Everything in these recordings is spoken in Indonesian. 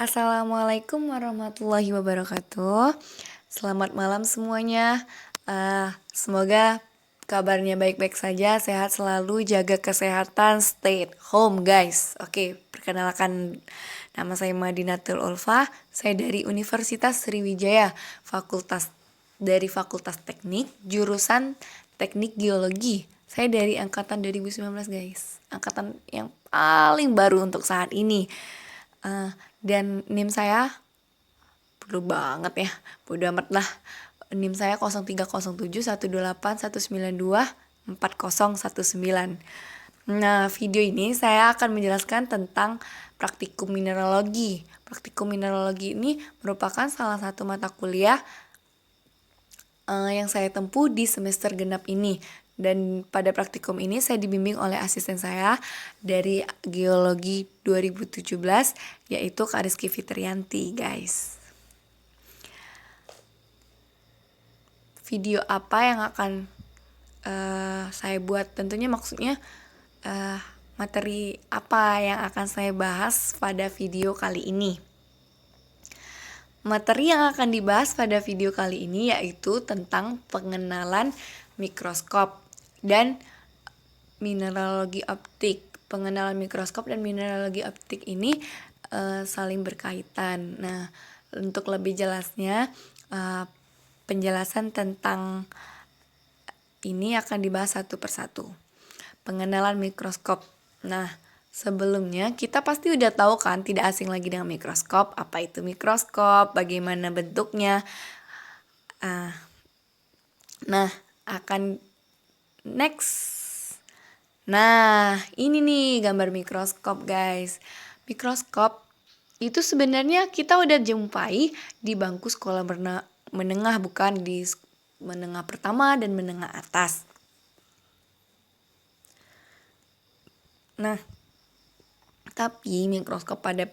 Assalamualaikum warahmatullahi wabarakatuh. Selamat malam semuanya. Semoga kabarnya baik-baik saja, sehat selalu, jaga kesehatan, stay at home guys. Oke, perkenalkan, nama saya Madinatul Ulfa. Saya dari Universitas Sriwijaya, Fakultas Teknik, jurusan Teknik Geologi. Saya dari angkatan 2019 guys, angkatan yang paling baru untuk saat ini. Dan NIM saya perlu banget ya, bodo amat lah. NIM saya 03071281924019. Nah, video ini saya akan menjelaskan tentang praktikum mineralogi. Praktikum mineralogi ini merupakan salah satu mata kuliah yang saya tempuh di semester genap ini. Dan pada praktikum ini saya dibimbing oleh asisten saya dari Geologi 2017, yaitu Kak Rizky Fitrianti guys. Video apa yang akan saya buat, tentunya maksudnya materi apa yang akan saya bahas pada video kali ini. Materi yang akan dibahas pada video kali ini yaitu tentang pengenalan mikroskop dan mineralogi optik. Pengenalan mikroskop dan mineralogi optik ini saling berkaitan. Nah, untuk lebih jelasnya, penjelasan tentang ini akan dibahas satu persatu. Pengenalan mikroskop. Nah, sebelumnya kita pasti udah tahu kan, tidak asing lagi dengan mikroskop. Apa itu mikroskop? Bagaimana bentuknya? Nah, akan next. Nah, ini nih gambar mikroskop guys. Mikroskop itu sebenarnya kita udah jumpai di bangku sekolah menengah, bukan di menengah pertama dan menengah atas. Nah, tapi mikroskop pada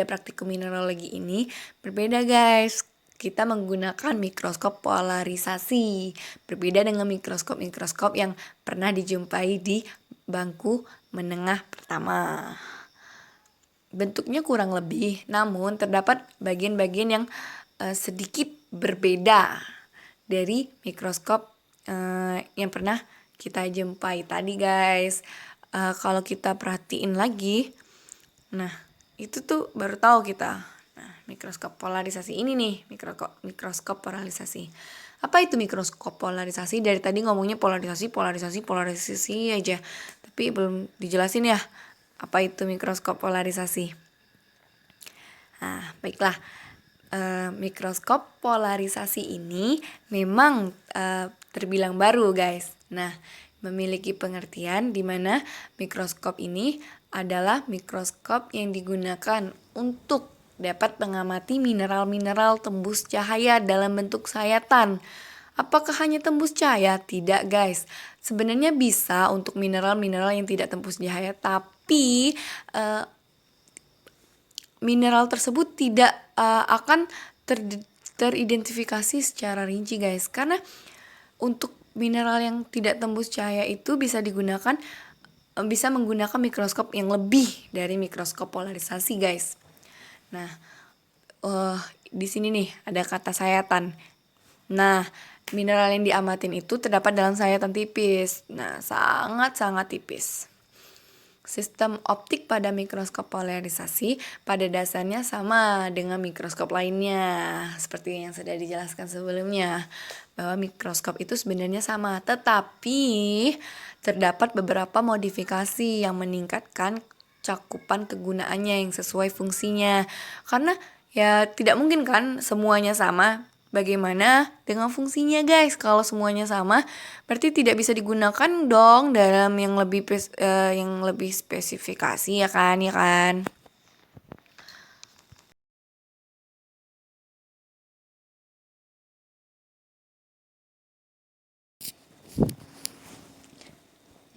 praktikum mineralogi ini berbeda guys. Kita menggunakan mikroskop polarisasi, berbeda dengan mikroskop yang pernah dijumpai di bangku menengah pertama. Bentuknya kurang lebih, namun terdapat bagian-bagian yang sedikit berbeda dari mikroskop yang pernah kita jumpai tadi guys. Kalau kita perhatiin lagi, nah itu tuh baru tahu kita. Nah, mikroskop polarisasi ini nih, mikroskop polarisasi. Apa itu mikroskop polarisasi? Dari tadi ngomongnya polarisasi aja, tapi belum dijelasin ya apa itu mikroskop polarisasi. Nah, baiklah. Mikroskop polarisasi ini memang terbilang baru guys. Nah, memiliki pengertian di mana mikroskop ini adalah mikroskop yang digunakan untuk dapat mengamati mineral-mineral tembus cahaya dalam bentuk sayatan. Apakah hanya tembus cahaya? Tidak guys. Sebenarnya bisa untuk mineral-mineral yang tidak tembus cahaya, tapi mineral tersebut tidak akan teridentifikasi secara rinci guys, karena untuk mineral yang tidak tembus cahaya itu bisa menggunakan mikroskop yang lebih dari mikroskop polarisasi guys. Nah, di sini nih ada kata sayatan. Nah, mineral yang diamatin itu terdapat dalam sayatan tipis. Nah, sangat-sangat tipis. Sistem optik pada mikroskop polarisasi pada dasarnya sama dengan mikroskop lainnya, seperti yang sudah dijelaskan sebelumnya, bahwa mikroskop itu sebenarnya sama, tetapi terdapat beberapa modifikasi yang meningkatkan cakupan kegunaannya yang sesuai fungsinya. Karena ya tidak mungkin kan semuanya sama. Bagaimana dengan fungsinya guys? Kalau semuanya sama, berarti tidak bisa digunakan dong dalam yang lebih spesifikasi ya kan?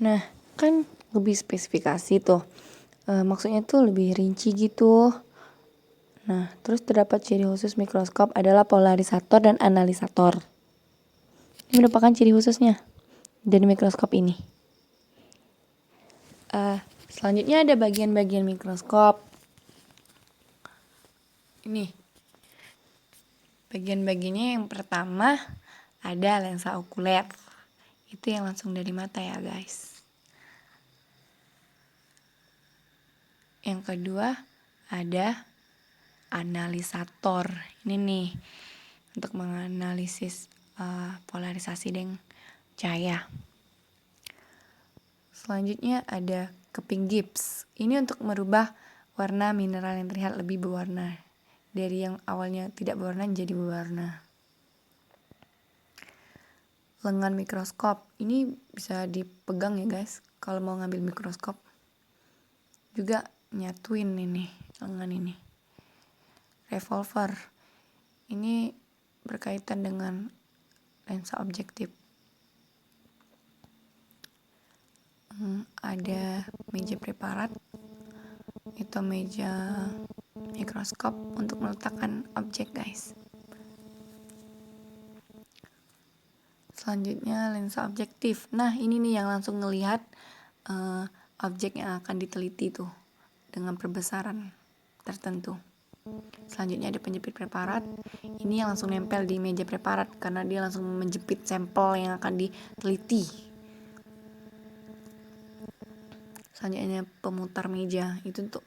Nah, kan lebih spesifikasi tuh. Maksudnya tuh lebih rinci gitu. Nah, terus terdapat ciri khusus mikroskop adalah polarisator dan analisator. Ini merupakan ciri khususnya dari mikroskop ini. Selanjutnya ada bagian-bagian mikroskop. Ini bagian-bagiannya, yang pertama ada lensa okuler. Itu yang langsung dari mata ya guys. Yang kedua ada analisator. Ini nih untuk menganalisis polarisasi dan cahaya. Selanjutnya ada keping gips. Ini untuk merubah warna mineral yang terlihat lebih berwarna. Dari yang awalnya tidak berwarna menjadi berwarna. Lengan mikroskop. Ini bisa dipegang ya guys kalau mau ngambil mikroskop. Juga nyatuin ini lengan ini. Revolver. Ini berkaitan dengan lensa objektif. Ada meja preparat. Itu meja mikroskop untuk meletakkan objek guys. Selanjutnya lensa objektif. Nah ini nih yang langsung ngelihat objek yang akan diteliti tuh dengan perbesaran tertentu. Selanjutnya ada penjepit preparat. Ini yang langsung nempel di meja preparat karena dia langsung menjepit sampel yang akan diteliti. Selanjutnya pemutar meja. Itu untuk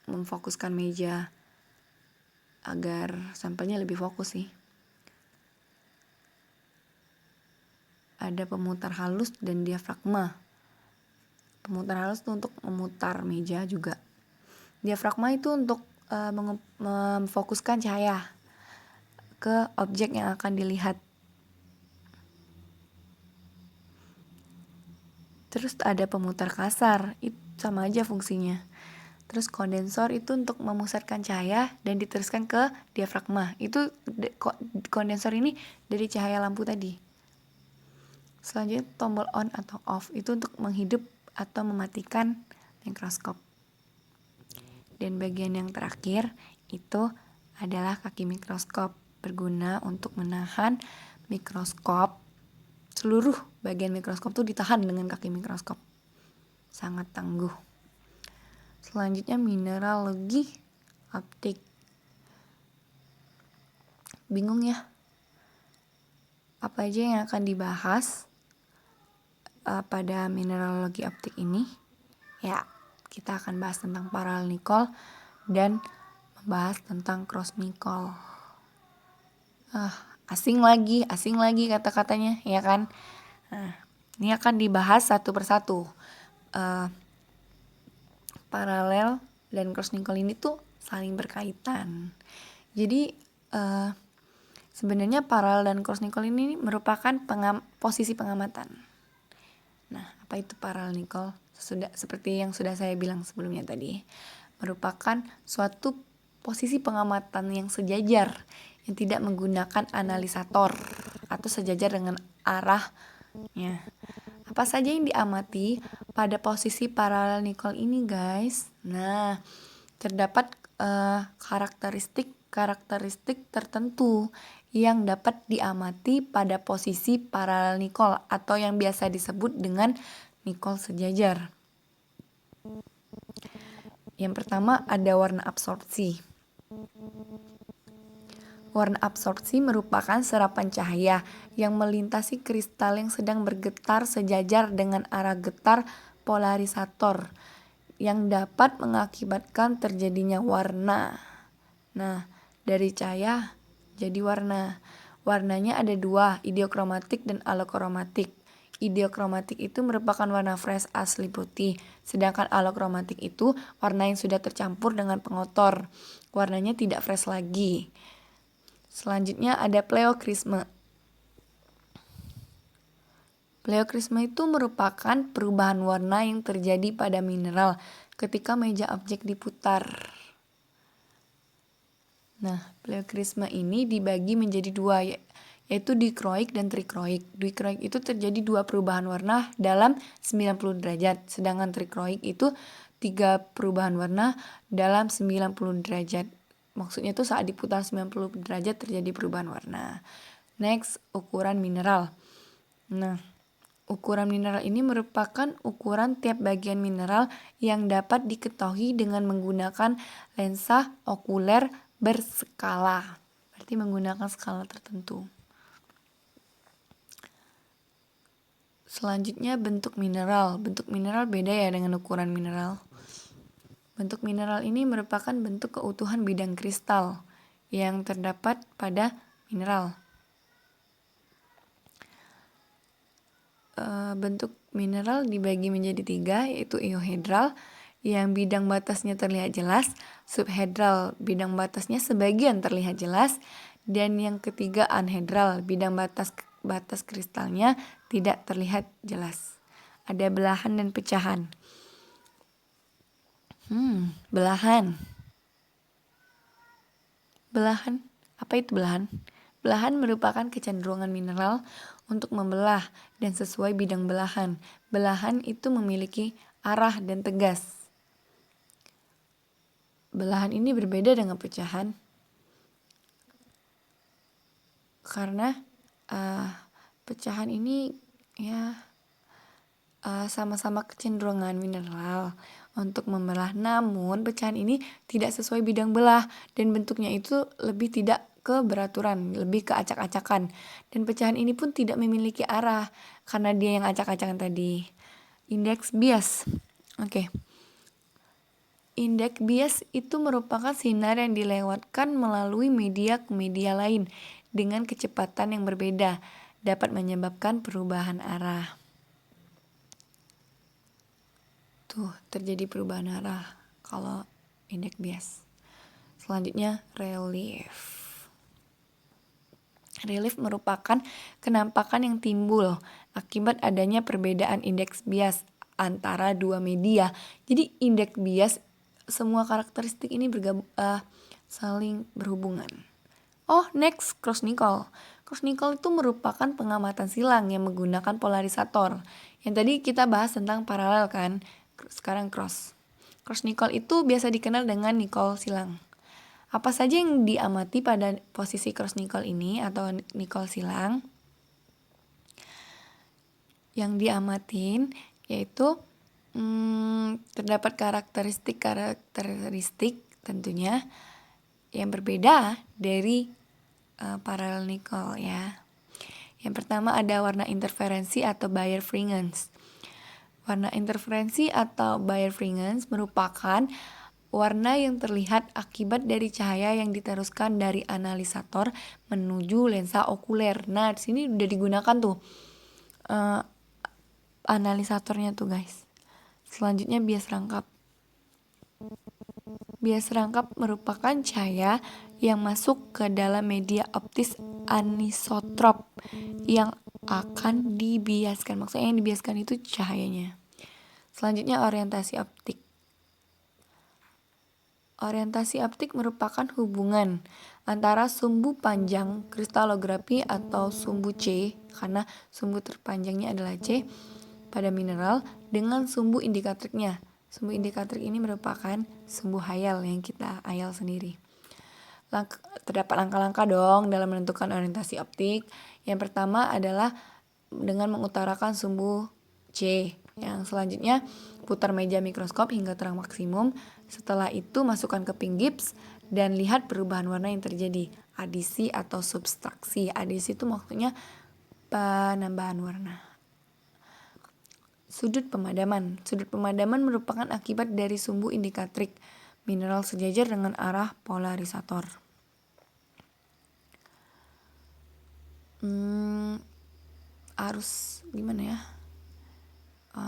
memfokuskan meja agar sampelnya lebih fokus sih. Ada pemutar halus dan diafragma. Pemutar halus itu untuk memutar meja juga. Diafragma itu untuk memfokuskan cahaya ke objek yang akan dilihat. Terus ada pemutar kasar, itu sama aja fungsinya. Terus kondensor itu untuk memusatkan cahaya dan diteruskan ke diafragma. Itu kondensor ini dari cahaya lampu tadi. Selanjutnya tombol on atau off itu untuk menghidup atau mematikan mikroskop. Dan bagian yang terakhir itu adalah kaki mikroskop, berguna untuk menahan mikroskop. Seluruh bagian mikroskop tuh ditahan dengan kaki mikroskop. Sangat tangguh. Selanjutnya mineralogi optik. Bingung ya? Apa aja yang akan dibahas pada mineralogi optik ini? Ya, kita akan bahas tentang paralel Nicoll dan membahas tentang cross Nicoll. Asing lagi kata-katanya, ya kan? Nah, ini akan dibahas satu persatu. Paralel dan cross Nicoll ini tuh saling berkaitan. Jadi sebenarnya paralel dan cross Nicoll ini merupakan posisi pengamatan. Nah, apa itu paralel Nicoll? Seperti yang sudah saya bilang sebelumnya tadi, merupakan suatu posisi pengamatan yang sejajar, yang tidak menggunakan analisator atau sejajar dengan arahnya. Apa saja yang diamati pada posisi paralel Nicoll ini guys? Nah, terdapat karakteristik tertentu yang dapat diamati pada posisi paralel Nicoll atau yang biasa disebut dengan Nicoll sejajar. Yang pertama ada warna absorpsi. Warna absorpsi merupakan serapan cahaya yang melintasi kristal yang sedang bergetar sejajar dengan arah getar polarisator yang dapat mengakibatkan terjadinya warna. Nah, dari cahaya jadi warna. Warnanya ada dua, ideokromatik dan alokromatik. Ideokromatik itu merupakan warna fresh asli putih, sedangkan alokromatik itu warna yang sudah tercampur dengan pengotor. Warnanya tidak fresh lagi. Selanjutnya ada pleokrisme. Pleokrisme itu merupakan perubahan warna yang terjadi pada mineral ketika meja objek diputar. Nah, pleokrisme ini dibagi menjadi dua, yaitu dikroik dan trikroik. Dikroik itu terjadi dua perubahan warna dalam 90 derajat, sedangkan trikroik itu 3 perubahan warna dalam 90 derajat. Maksudnya itu saat diputar 90 derajat terjadi perubahan warna. Next, ukuran mineral. Nah, ukuran mineral ini merupakan ukuran tiap bagian mineral yang dapat diketahui dengan menggunakan lensa okuler berskala, berarti menggunakan skala tertentu. Selanjutnya bentuk mineral. Bentuk mineral beda ya dengan ukuran mineral. Bentuk mineral ini merupakan bentuk keutuhan bidang kristal yang terdapat pada mineral. Bentuk mineral dibagi menjadi 3, yaitu iohedral yang bidang batasnya terlihat jelas, subhedral bidang batasnya sebagian terlihat jelas, dan yang ketiga anhedral bidang batas kristalnya tidak terlihat jelas. Ada belahan dan pecahan. Belahan. Belahan, apa itu belahan? Belahan merupakan kecenderungan mineral untuk membelah dan sesuai bidang belahan. Belahan itu memiliki arah dan tegas. Belahan ini berbeda dengan pecahan karena pecahan ini ya sama-sama kecenderungan mineral untuk membelah, namun pecahan ini tidak sesuai bidang belah dan bentuknya itu lebih tidak keberaturan, lebih ke acak-acakan, dan pecahan ini pun tidak memiliki arah karena dia yang acak-acakan tadi. Indeks bias. Oke. Indeks bias itu merupakan sinar yang dilewatkan melalui media ke media lain dengan kecepatan yang berbeda, dapat menyebabkan perubahan arah. Tuh, terjadi perubahan arah kalau indeks bias. Selanjutnya relief. Relief merupakan kenampakan yang timbul akibat adanya perbedaan indeks bias antara dua media. Jadi indeks bias, semua karakteristik ini saling berhubungan. Next, Kroos-Nichols. Kroos-Nichols itu merupakan pengamatan silang yang menggunakan polarisator. Yang tadi kita bahas tentang paralel kan, sekarang cross. Kroos-Nichols itu biasa dikenal dengan Nichols silang. Apa saja yang diamati pada posisi Kroos-Nichols ini atau Nichols silang? Yang diamatin yaitu terdapat karakteristik tentunya yang berbeda dari paralel Nichols ya. Yang pertama ada warna interferensi atau Bayer-Fringens. Warna interferensi atau Bayer-Fringens merupakan warna yang terlihat akibat dari cahaya yang diteruskan dari analisator menuju lensa okuler. Nah, di sini udah digunakan tuh analisatornya tuh guys. Selanjutnya bias rangkap. Bias rangkap merupakan cahaya yang masuk ke dalam media optis anisotrop yang akan dibiaskan. Maksudnya yang dibiaskan itu cahayanya. Selanjutnya orientasi optik. Orientasi optik merupakan hubungan antara sumbu panjang kristalografi atau sumbu C, karena sumbu terpanjangnya adalah C pada mineral, dengan sumbu indikatriknya. Sumbu indikatrik ini merupakan sumbu hayal yang kita hayal sendiri. Terdapat langkah-langkah dong dalam menentukan orientasi optik. Yang pertama adalah dengan mengutarakan sumbu C. Yang selanjutnya putar meja mikroskop hingga terang maksimum. Setelah itu masukkan keping gips dan lihat perubahan warna yang terjadi. Adisi atau substraksi. Adisi itu maksudnya penambahan warna. Sudut pemadaman. Sudut pemadaman merupakan akibat dari sumbu indikatrik mineral sejajar dengan arah polarisator. Harus gimana ya?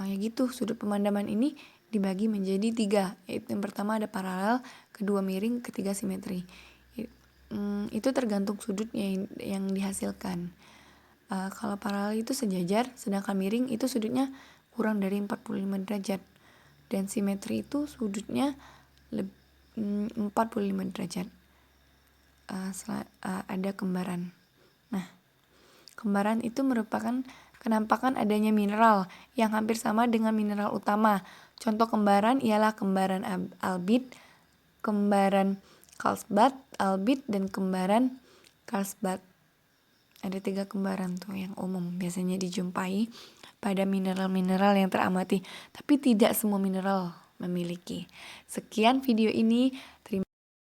Ya gitu, sudut pemadaman ini dibagi menjadi 3, yaitu yang pertama ada paralel, kedua miring, ketiga simetri. Itu tergantung sudutnya yang dihasilkan. Kalau paralel itu sejajar, sedangkan miring itu sudutnya kurang dari 45 derajat, dan simetri itu sudutnya 45 derajat. Ada kembaran. Nah, kembaran itu merupakan kenampakan adanya mineral yang hampir sama dengan mineral utama. Contoh kembaran ialah kembaran albit, kembaran Karlsbad, albit, dan kembaran Karlsbad. Ada 3 kembaran tuh yang umum biasanya dijumpai pada mineral-mineral yang teramati, tapi tidak semua mineral memiliki. Sekian video ini.